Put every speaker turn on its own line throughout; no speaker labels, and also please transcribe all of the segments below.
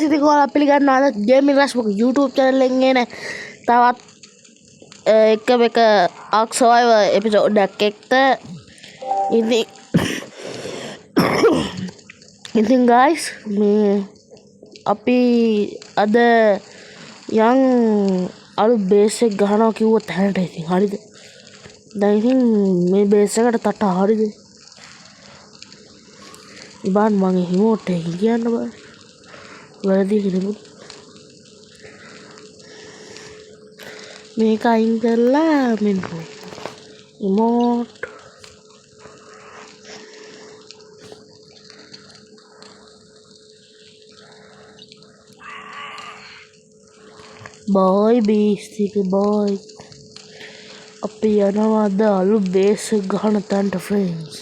ඉතින් ඔයාලා පිළිගන්නවා අද ගේමින් රස්බුක් YouTube channel එකෙන් එන තවත් එක Ark Survivor episode එකකට ඉතින් guys මේ අපි අද යන් අලුත් බේස් එක ගහනවා කිව්වොත් හැරට ඉතින් හරිද දැන් ඉතින් මේ බේස් එකට තට හරිද ඉබාන් මගේ හිමෝට් එක කියන්න බෑ වැරදි කිරමු මේක අයින් කරලා මෙන්න ඉමෝට් බෝයි බීස්තික බෝයි අපි යනවා අද අලුත් බේස් එක ගහන තැනට ෆ්‍රෙන්ඩ්ස්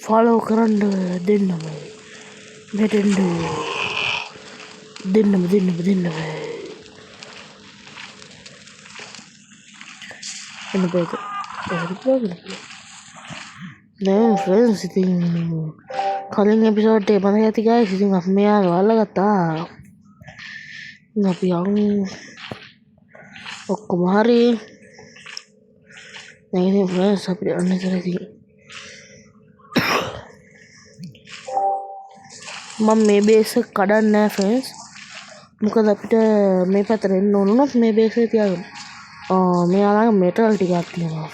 ෆලෝ කරන්න දෙන්නම මෙතෙන්ද දෙන්නම එන්න බේක දැන් ෆ්‍රෙන්ඩ්ස් ඉතින් කලින් එපිසෝඩ් එක මතක ඇති ගයිස් ඉතින් අපි මෙයාව අල්ලගත්තා අපි යන් ඔක්කොම හරි දැන් ඉතින් ෆ්‍රෙන්ඩ්ස් අපිට යන්න ඉතින් මම මේ බේස් එක කඩන්නේ නැහැ ෆ්‍රෙන්ඩ්ස් මොකද අපිට මේ පැත්තට එන්න ඕන උනොත් මේ බේස් එක තියාගන්න මෙයාලගේ මෙටල් ටිකක් තියෙනවා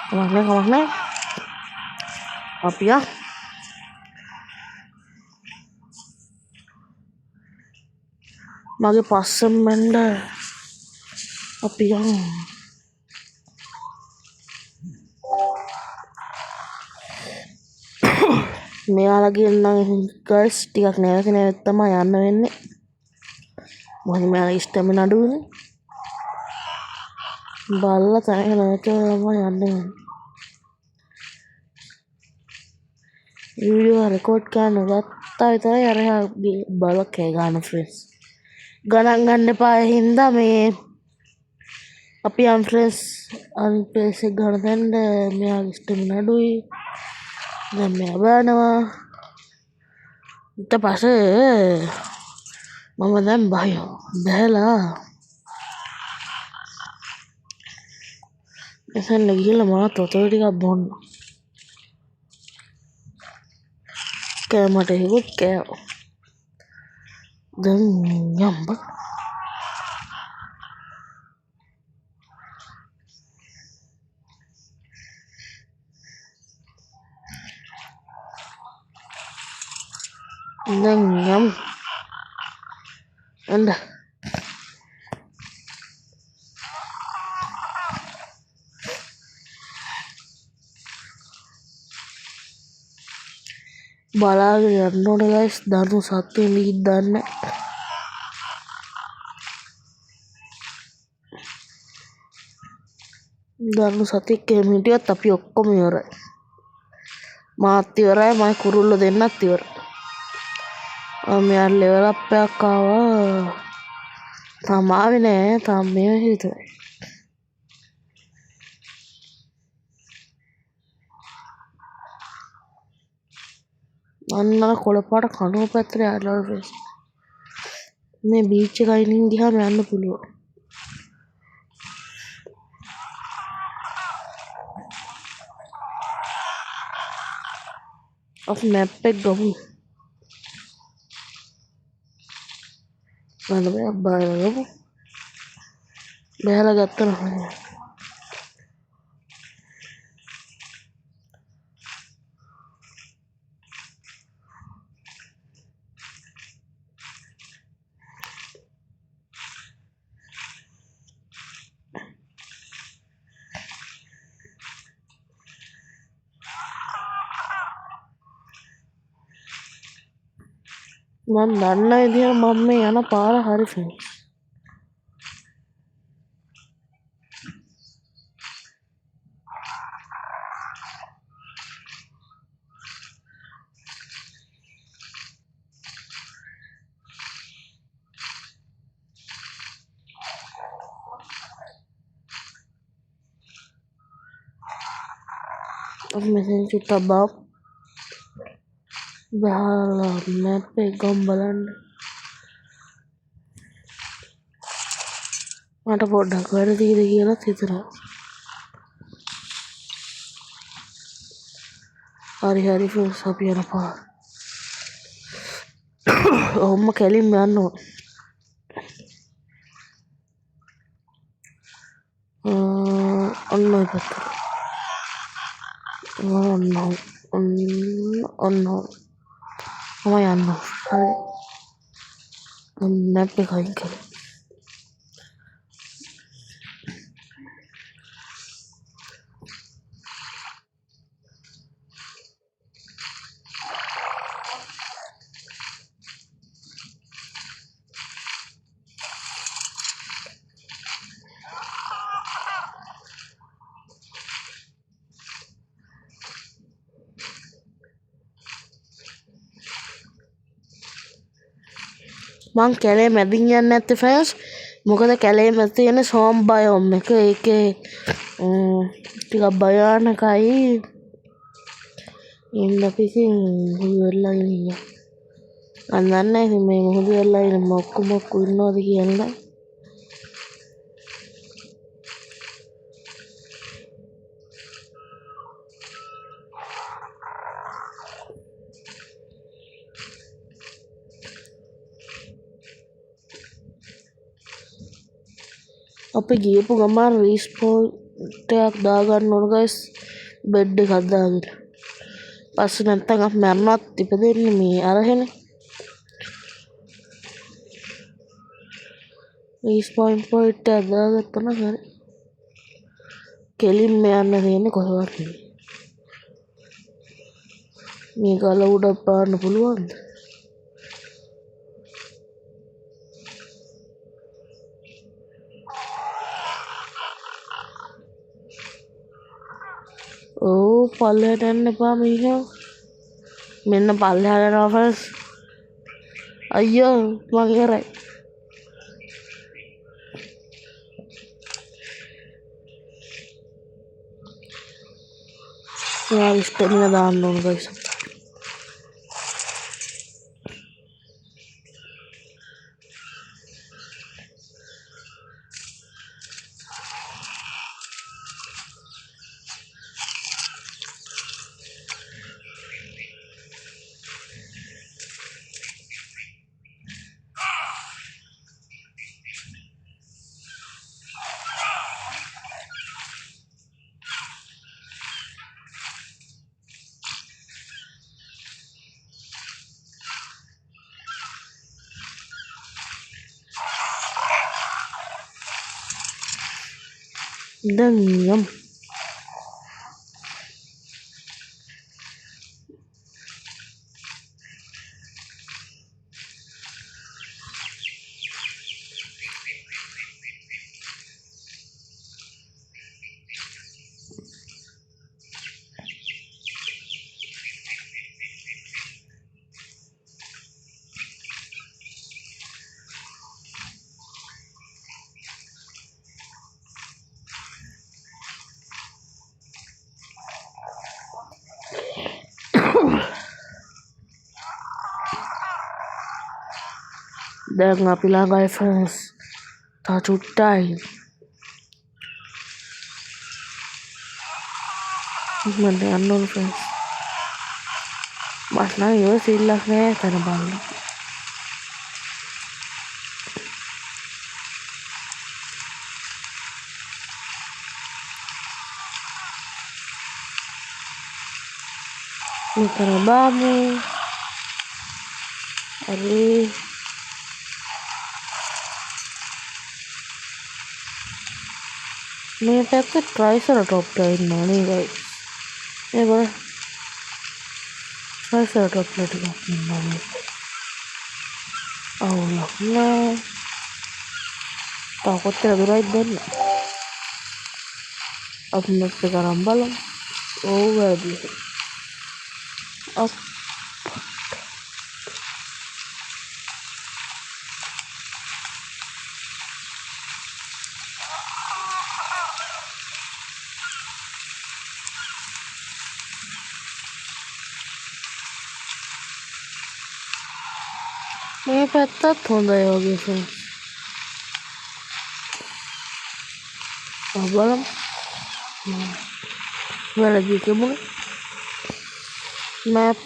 කමක් නැහැ අපි මගේ පස්සෙන් මෙන්න අපි මෙයාලගේ නම් ගයිස් ටිකක් නැවත තමයි යන්න වෙන්නේ මොකද මෙයාලගේ ස්ටැමිනා අඩුනේ බල්ලා තැනක නැවතම යන්න වෙන්නේ වීඩියෝ රෙකෝඩ් කරන්න ගත්තා විතරයි අර බලක් කෑ ගන්න ෆ්‍රෙන්ඩ්ස් ගණන් ගන්න එපා හින්දා මේ අපි යම් ෆ්‍රෙන්ඩ්ස් අන්පේස් එක ගන්න දැන්න මෙයාගේ ස්ටැමිනා අඩුයි දැන් මෙයා බෑනවා ඊට පස්සේ මම දැන් බහැලා එතන ගිහලා මාත් වතුර ටිකක් බොන්න කෑමට හිකුත් කෑවා දැන් යම්බ දැන් යම් එන්න බලාගෙන යන්න ඕනේ ගයිස් දනු සත්තු මීත් දාන්න දනු සතෙක් එහෙම හිටියොත් අපි ඔක්කොම ඉවරයි මාත් ඉවරයි මයි කුරුල්ලෝ දෙන්නත් ඉවරයි මෙයා ලෙවල් අප් එකක් ආවා තාම ආවේ නෑ තාම මේ විතරයි අන්න කොළපාට කණුව පැත්තට යනවා ෆ්‍රෙන්ඩ්ස් මේ බීච් එක අයිනින් ගියාම යන්න පුළුවන් අපි මැප් එක ගමු අන්න මෙයා බාරගමු බැලලා ගත්තා නම් මම දන්න විදිහට මම මේ යන පාර හරි ෆ්‍රෙන්ඩ්ස් අපි මෙතන චුට්ටක් බහලා මැප් එක ගම් බලන්න. මට පොඩ්ඩක් වැරදිද කියලා හිතෙනවා. හරි ෆ්‍රෙන්ඩ්ස් අපි යන පාර. ඔහොම කැලින්ම යන්න ඕන. ඔන්න ඔය පැත්තට. ඔන්න මම යන්න. හරි. මැප් එක අයින් කරමු. මං කැලේ මැදින් යන්නේ නැත්තේ ෆ්‍රෙන්ඩ්ස්. මොකද කැලේ මැද තියෙන සෝම් බයෝම් එක ඒකේ ටිකක් භයානකයි. ඉන්න අපි ඉතින් මුහුදු වෙලා ඉන්නේ. මන් දන්නේ නැහැ ඉතින් මේ මුහුදු වෙලා ඉන්න මොක්කු ඉන්නවද කියලා. අපි ගියපු ගමන් රීස්පෝන්ට් එකක් දාගන්න ඕන ගයිස්. බෙඩ් එකක් දාගෙන. පස්සේ නැත්තම් අපි මැරුණත් ඉපදෙන්නේ මේ අරහෙනේ. රීස්පෝන් පොයින්ට් එක දාගත්තම හරි. කෙලින්ම යන්න තියෙන්නේ කොහෙවත් නෙමෙයි. මේ ගල උඩ පාන්න පුළුවන්ද? ඕ පල්ලෙහාට යන්න එපා මීහා. මෙන්න පල්ලෙහාට යනවා ෆ්‍රෙන්ඩ්ස්. අයියෝ මං ඉවරයි. යා ස්ටැමිනා දාන්න ඕන ගයිස්. දැන් යමු. දැන් අපි ළඟයි ෆ්‍රෙන්ඩ්ස්. තා චුට්ටයි. මම යන්න ඕන ෆ්‍රෙන්ඩ්ස්. මස් නම් ඉවසිල්ලක් නෑ තන බලන්න. මෙතන බාමු. හරි. මේ පැත්තේ ට්‍රයිසරටොප්ස් ඉන්නවා නේ ගයිස්. මේ බලන්න. ට්‍රයිසරටොප්ස් ටිකක් ඉන්නවා මේ. අවුලක් නෑ. තා කොච්චර දුරයිද දෙන්න. අපි මැප් එක අරන් බලමු. ඔව් වැඩි. මේ පැත්තත් හොඳයි වගේ ෆ්‍රෙන්ඩ්ස්. බලමු. වැරදි තිබුණේ. මැප්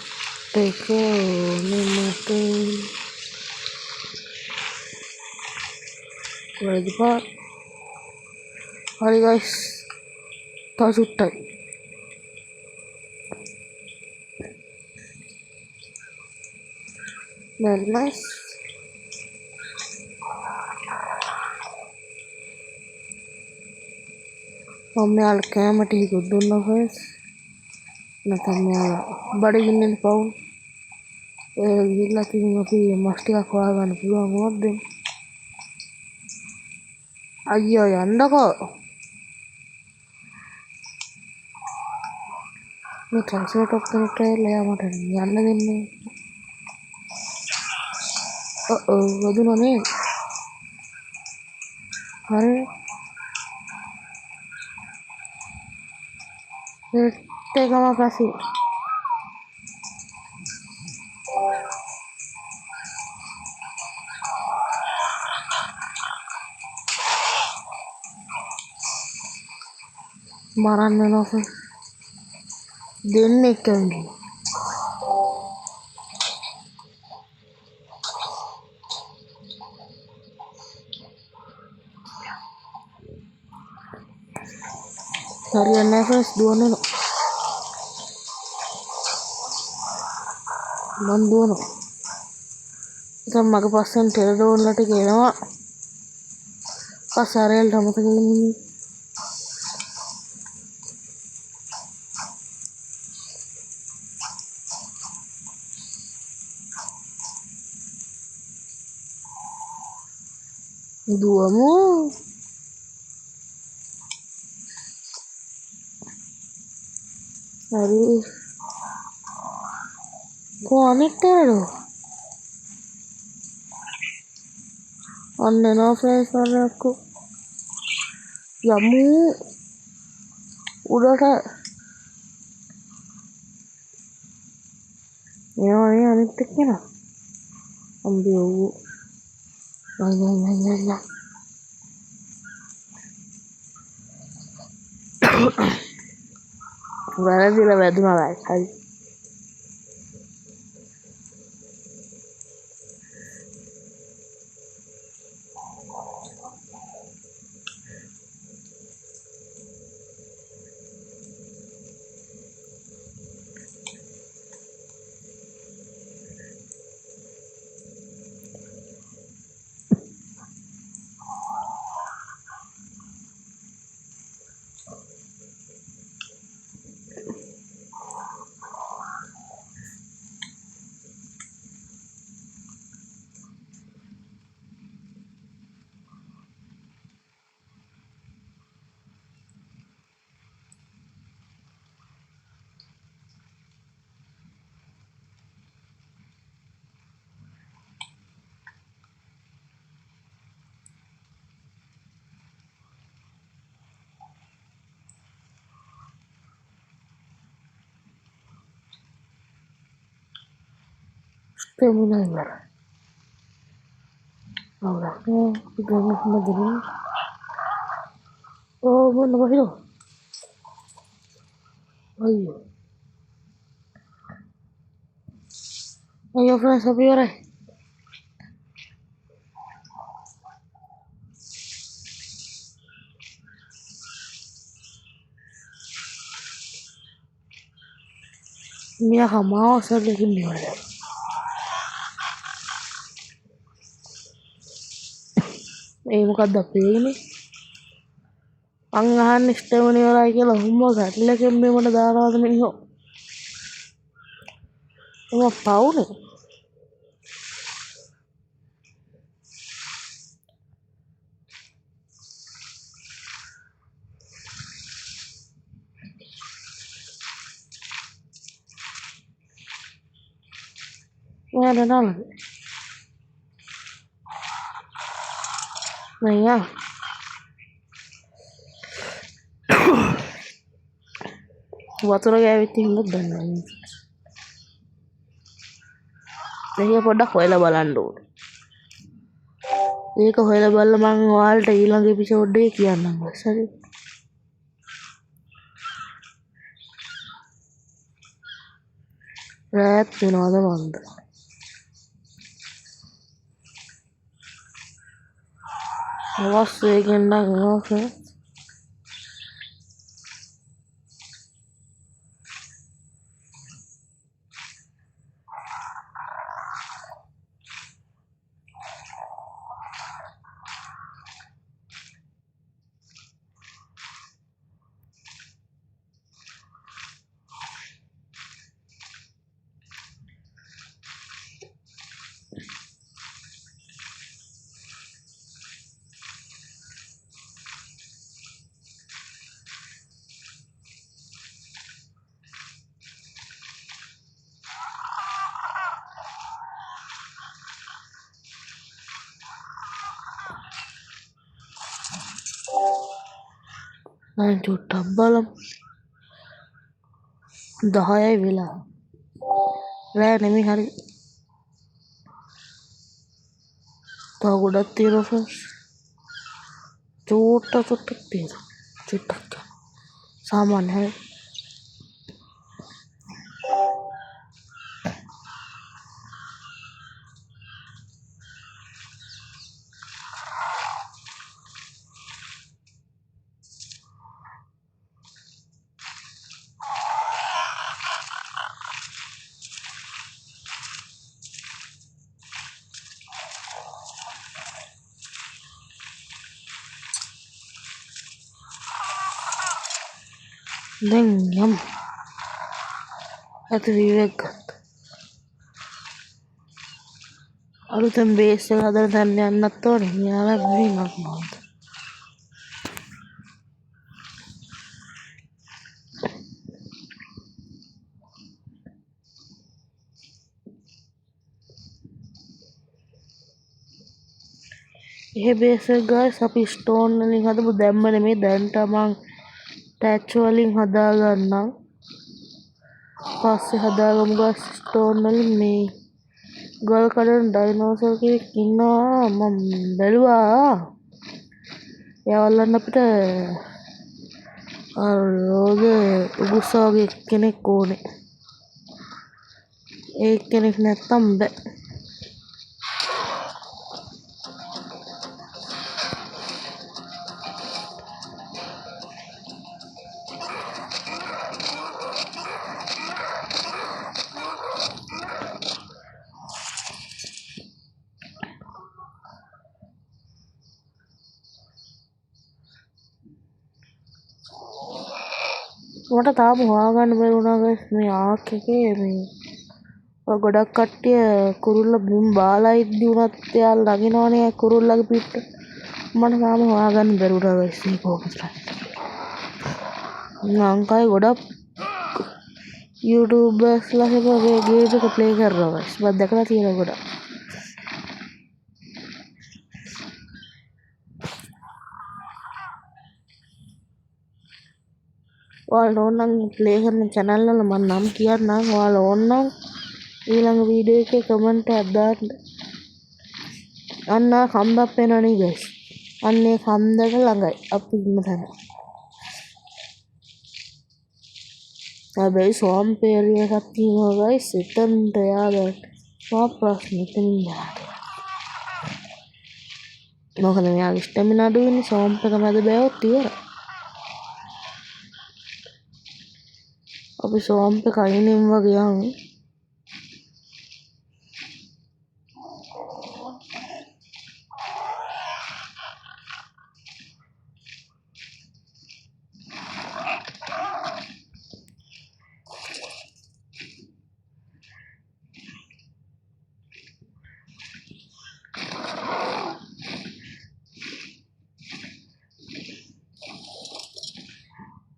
එක මට වැරදි පාර. හරි ගයිස්. තව චුට්ටයි. Very nice. මම යාළුවා කැම ටිකක් දුන්නා ෆ්‍රෙන්ඩ්ස්. නැත්නම් යාළුවා බඩගින්නෙන් පවුන්. ඒ ගිහිල්ලා තින් අපි මස් ටිකක් හොයාගන්න පුළුවන් වුණොත් දෙන්න. අයියෝ යන්නකෝ. මේ ට්‍රාන්ස්ලේට් ඔෆ් කෙනෙක් ඇවිල්ලා එයා මට යන්න දෙන්නේ. වදුනා නේ. හරි. ඒකම පස්සේ මරන්න වෙනවා දෙන්නෙක් ඇවිල්ලා. හරියන්නේ නැහැ ෆ්‍රෙන්ඩ්ස් දුවනවා. මන් දුවනවා. ඉතින් මගේ පස්සෙන් ටෙලඩෝන්ලට ගෙනවා. පස්සාරේල් තමතක ඉන්නේ. දුවමු. හරි. කොහොමද ඔන්න නෝ ෆ්‍රෙන්ඩ්ස් වරක්කෝ. යමු උඩට. එනවා අනිත් එක්කෙනා. අම්බියෝ. අයියෝ. වැරදිලා වැදුනා ගයිස්. හරි. Terminal merah. Auranya pegangan sama gini. Oh, mana apa itu? Ayo. Ayo friends, apa ya? Mia mau saya bikin dia. මොකක්ද අපේ ඉන්නේ අං අහන්න ස්ටෙවනි වලයි කියලා හුම්ම ගැටලකින් මෙමට දානවාද මිනිහෝ මම පවුනේ මොනවද නාලද නෑ වතුර ගෑවිත් ඉන්නත් දන්නවා ඒක පොඩ්ඩක් හොයලා බලන්න ඕනේ. ඒක හොයලා බලලා මම ඔයාලට ඊළඟ එපිසෝඩ් එකේ කියන්නම්. හරි. රෑත් වෙනවද මන්ද? හවස් වේගෙන් නම් එනවා. මම චුට්ටක් බලමු. 10යි වෙලා. රෑ නෙමෙයි හරි. තව ගොඩක් තියෙනවා ෆ්‍රෙන්ඩ්ස්. චුට්ටක් තියෙනවා. චුට්ටක්. සාමාන්‍ය හරි. දැන් යම් ඇත විවේක ගත්තා. අලුතෙන් බේස් එක හදලා තැන්න යන්නත් ඕනේ. මෙයාලා බැරිමක් නෝන්ද. ඒ බේස් එක ගායිස් අපි ස්ටෝන් වලින් හදපු දැම්ම නෙමෙයි දැන්ට මං ටැච් වලින් හදා ගන්නම්. පස්සේ හදාගමු ගායිස් ස්ටෝන් වලින් මේ ගල් කඩන ඩයිනෝසර් කෙනෙක් ඉන්නවා මම බැලුවා. එයාලන් අපිට රෝග උගුස්සා වගේ කෙනෙක් ඕනේ. ඒ කෙනෙක් නැත්තම් බෑ. මට තාම හොයාගන්න බැරි වුණා ගයිස් මේ ආක් එකේ මේ ගොඩක් කට්ටිය කුරුල්ල බිම් බාලා ඉද්දි උනත් එයාලා නගිනවනේ කුරුල්ලගේ පිට. මට තාම හොයාගන්න බැරි වුණා ගයිස් මේ කොහොමද. ලංකාවේ ගොඩක් YouTubers ලා මේ ගේම් එක ප්ලේ කරනවා ගයිස්. මම දැකලා තියෙනවා ගොඩක්. ඔයාලා ඕනනම් ප්ලේ කරන channel වල මම නම් කියන්නම්. ඔයාලා ඕනනම් ඊළඟ වීඩියෝ එකේ කමෙන්ට් එකක් දාන්න. අන්න කම්බක් වෙනවනේ ගයිස්. අන්නේ කන්දට ළඟයි අපි ඉන්න තැන. හැබැයි ස්වාම්ප් ඒරියා එකක් තියෙනවා ගයිස්. එතනට යාලා මා ප්‍රශ්න එතනින් යාට. මොකද මෙයාගේ ස්ටැමිනා අඩු වෙන්නේ ස්වාම්ප් එක මැද බෑවොත් ඉවරයි. අපි ස්වාම්ප් එක අයිනෙන් වගේ යමු.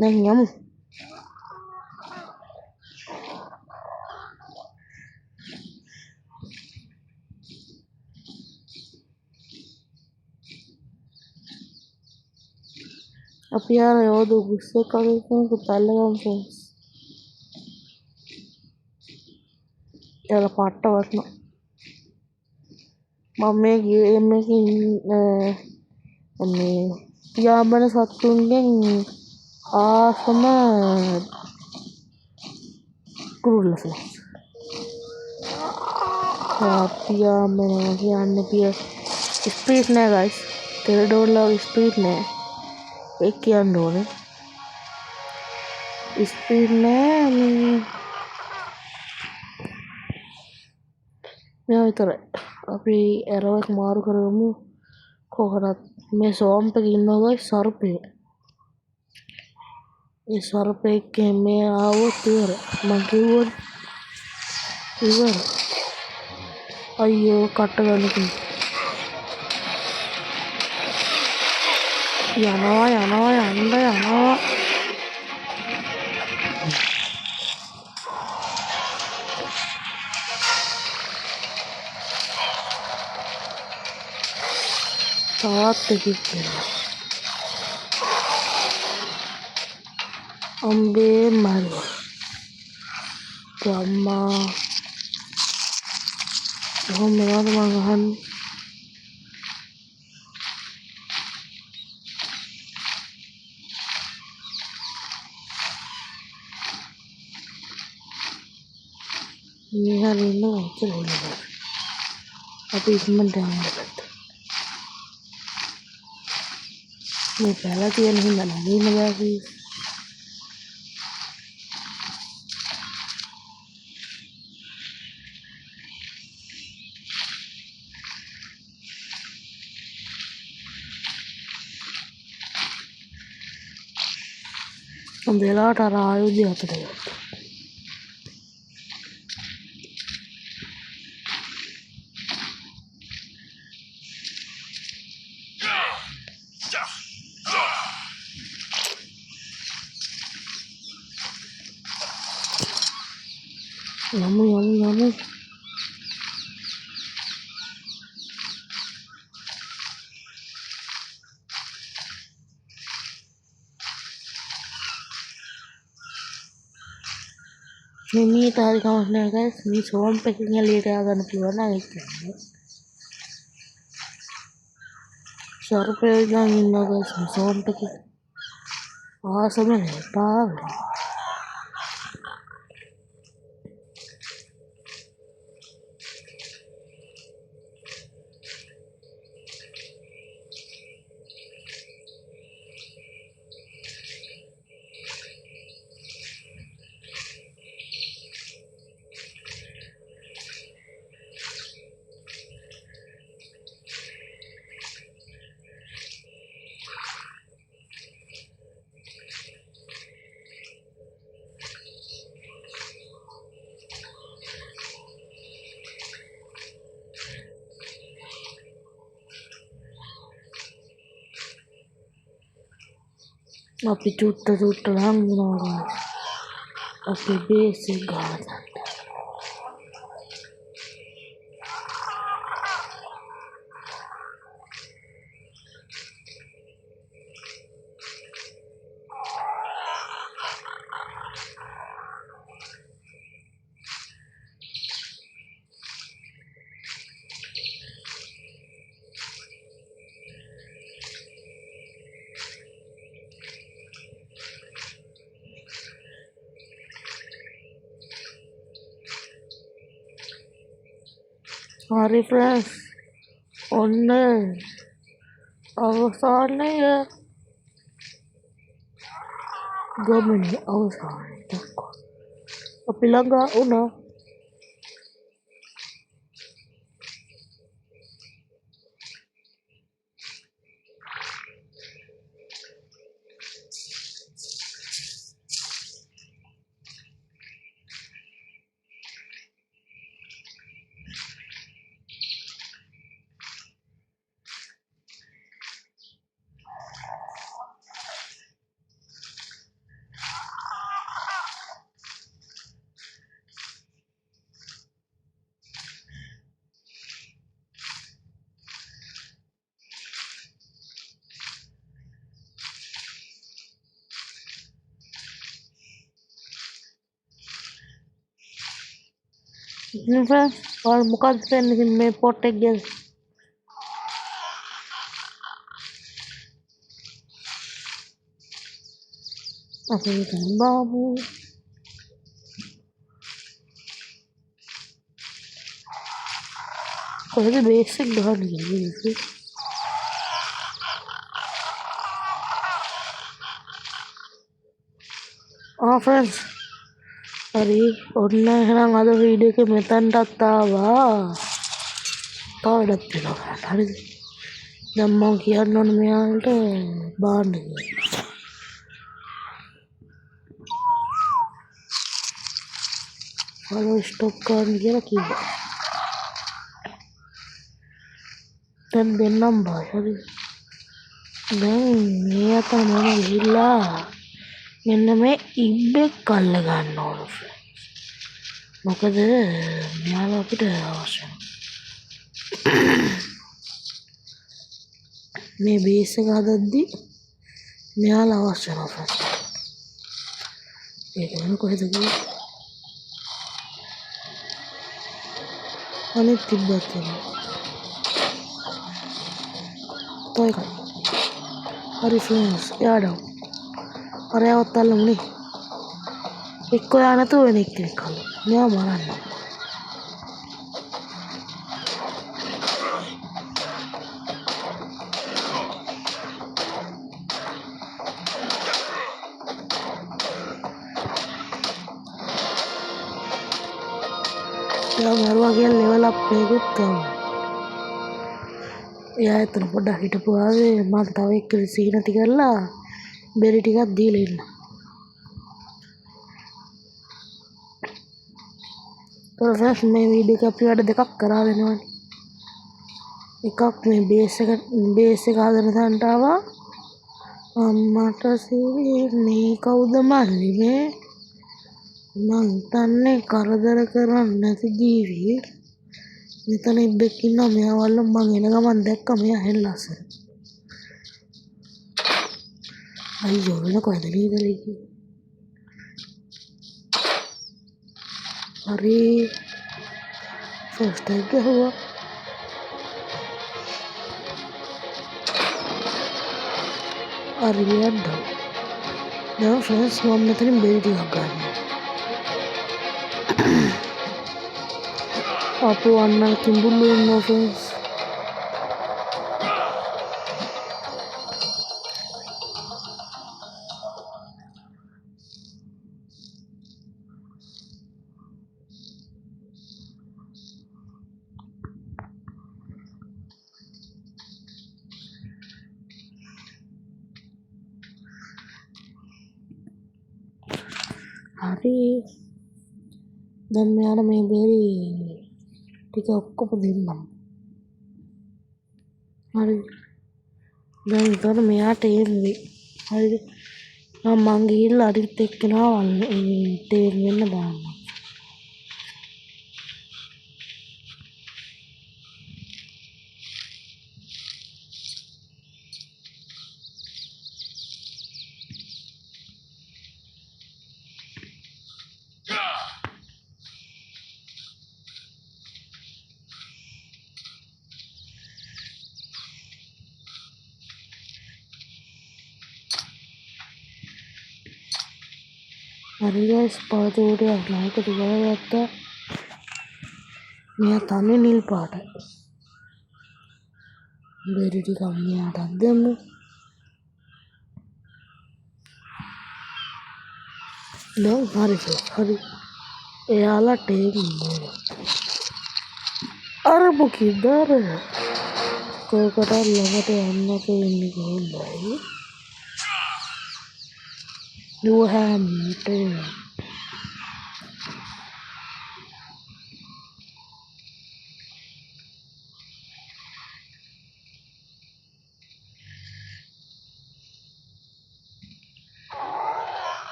දැන් යමු. අපි යාර යෝධ උගුස්සේ කලින් පුතල්ලගම් ෆ්‍රෙන්ඩ්ස්. යාලා පාට්ට වටනවා. මම මේ ගේම් එකකින් මේ පියාඹන සත්තුන්ගෙන් ආසම කුරුල්ල ෆ්‍රෙන්ඩ්ස්. පියාඹනවා කියන්නේ පිය ස්පීඩ් නෑ ගයිස්. ටෙරඩෝර්ලා ස්පීඩ් නෑ. ඒක කියන්න ඕනේ. ස්පීඩ් නෑ මේ විතරයි. අපි ඇරෝ එක මාරු කරමු. කොහොමද මේ සෝම්ප් එකේ ඉන්නවා ගයිස් සර්පේ. ඒ සර්පෙක් මේ ආවොත් ඉවර. මං කිව්වනේ ඉවර. අයියෝ කට ගන්න යනවා. තාත් එකෙක් එනවා. අම්බේ මරු. අම්මා කොහොම මේවද මං අහන්නේ. මේ හරි ඉන්නවා කියලා. අපි ඉක්මනට යන්න. මේ පැලා තියෙන හින්දා නගින්න බෑ කී. උඹලාට අර ආයුධය අතට ගත්තා. යමු. මේ තාරි කමක් නෑ ගයිස්. මේ සෝම්ප් එකකින් එළියට ය아가න්න පුළුවන් නම් ඒක තමයි. සර්පය ගන් ඉන්නවා ගයිස් මේ සෝම්ප් එකේ. ආසම නෑ පාව. අපි චුට්ට ලංගනවා. අපි බේස් එක ගන්නවා. හරි ෆ්‍රෙන්ඩ්ස්. ඔන්න අවසානය ගමනේ අවසානය දක්වා අපි ළඟා වුණා. ඉතින් ෆ්‍රෙන්ඩ්ස් ඔයාලා මොකක්ද වෙන්නේ මේ පොට් එක ගැන? අපි හිතමු බාමු. කොහෙද බේස් එක ගහන්න කියන්නේ? ෆ්‍රෙන්ඩ්ස් හරි ඔන්න එහෙනම් අද වීඩියෝ එක මෙතනටත් ආවා. තව වැඩක් තියෙනවා. හරිද? දැන් මම කියන්න ඕනේ මෙයාලට බාන්න කියලා. හලෝ ස්ටොප් කරන්න කියලා කිව්වා. දැන් දෙන්නම් බා. හරි. දැන් මේ අතන මම ගිහිල්ලා මෙන්න මේ ඉබ්බෙක් අල්ල ගන්න ඕන. මොකද මෙයාලා අපිට අවශ්‍යයි. මේ බේස් එක හදද්දි මෙයාලා අවශ්‍ය නැහැ. ඒක වෙන කොහෙද ගියේ? අනිත් තිබ්බත් තියෙනවා. තව එකක්. හරි ෆ්‍රෙන්ඩ්ස් යාඩෝ. අර යවත් අල්ලමුනේ. එක්ක යා නැතුව වෙන එක්කෙනෙක් අල්ල. මෙයා මරන්න. එයා මරුවා කියලා ලෙවල් අප් එකකුත් ගමු. එයා එතන පොඩ්ඩක් හිටපු ආවේ මම තව එක්ක සීනති කරලා බෙරි ටිකක් දීලා ඉන්න. ෆ්‍රෙන්ඩ්ස් මේ වීඩියෝ එක අපි වැඩ දෙකක් කරා වෙනවනේ. එකක් මේ බේස් එක හදන තැනට ආවා. අම්මට සිරින්නේ කවුද මල්ලි මේ? මං හිතන්නේ කරදර කරන්නේ නැති ජීවි. මෙතන ඉබ්බෙක් ඉන්නවා මෙයාවල්ල මං එන ගමන් දැක්කා මෙයා හෙන ලස්සන. අයියෝ වෙන කොහෙද ලීදලි? හරි ෆස්ට් එක ගහුවා. හරි යද්දා. දැන් ෆ්‍රෙන්ඩ්ස් මම මෙතනින් බෙරි ටිකක් ගන්නවා. අපෝ අන්න කිඹුල්ලු ඉන්නවා ෆ්‍රෙන්ඩ්ස්. හරි දැන් මෙයාට මේ බෙරි ටික ඔක්කොම දෙන්නම්. හරි දැන් විතර මෙයාට එන්නේ. හරිද? මං ගිහිල්ලා අනිත් එක්කෙනාව තේර් වෙන්න දාන්න. හරි ගයිස් පළතුරට ලයික් එක ගත්තා. මෙයා තන්නේ නිල් පාටයි. බෙරි ටිකක් මෙයාටත් දෙමු. දැන් හරි එයාලා ටේක් අර මොකද අර කොයකට ළඟට යන්නක වෙන්නේ කොහොමදයි? දුවහැමට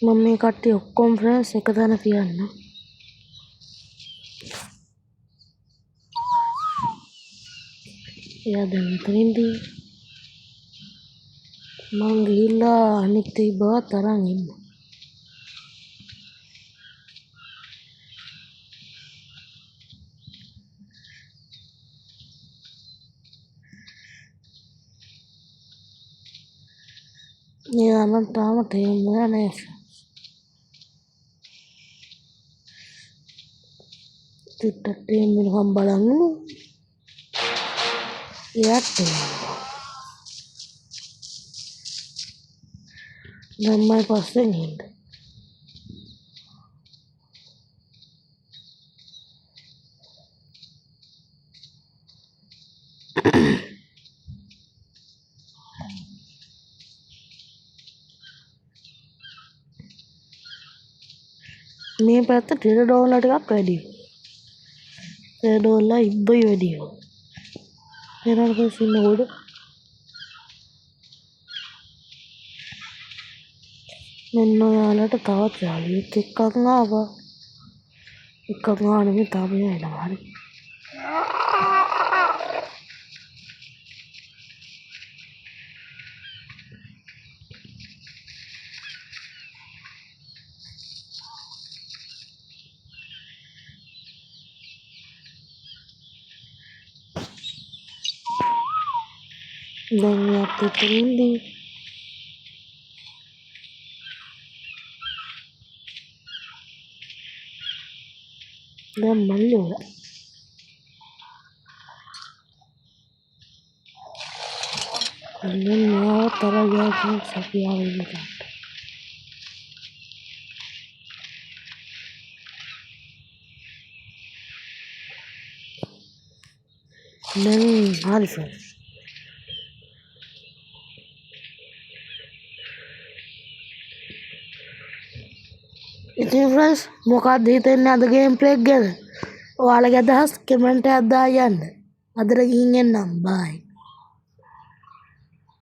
මම මේ කට්ටිය ඔක්කොම ෆ්‍රෙන්ඩ්ස් එක තැන තියන්න. එයා දැන් මෙතනින්දී මං ගිහිල්ලා අනිත් ඉබවත් අරන් ඉන්න. Niyaman තාම තේරුණා නෑ. චුට්ටක් ටීම් වෙනකම් බලන්න. එයාට දැම්මයි පස්සෙන් එන්න. මේ පැත්ත ටෙලර් ඩෝන්ලා ටිකක් වැඩි. ටෙලර් ඩෝන්ලා ඉබ්බයි වැඩි. ඊළඟ පස්සේ ඉන්න උඩ මෙන්න ඔයාලට තවත් යාළුවෙක් එක්කක් ආවා. එකක් ආනෙමි තාම එනවා හරි. දැන් මෙයාත් එතන ඉන්නේ. දැන් මල්ලි වල. දැන් මෙයා තරගයකින් සපියා වෙන්න. දැන් හරි ෆ්‍රෙන්ඩ්ස්. ඉතින් ෆ්‍රෙන්ඩ්ස් මොකක්ද හිතෙන්නේ අද ගේම් ප්ලේ එක ගැන? ඔයාලගේ අදහස් කමෙන්ට් එකක් දාලා යන්න. අදට ගිහින් එන්නම්. බයි.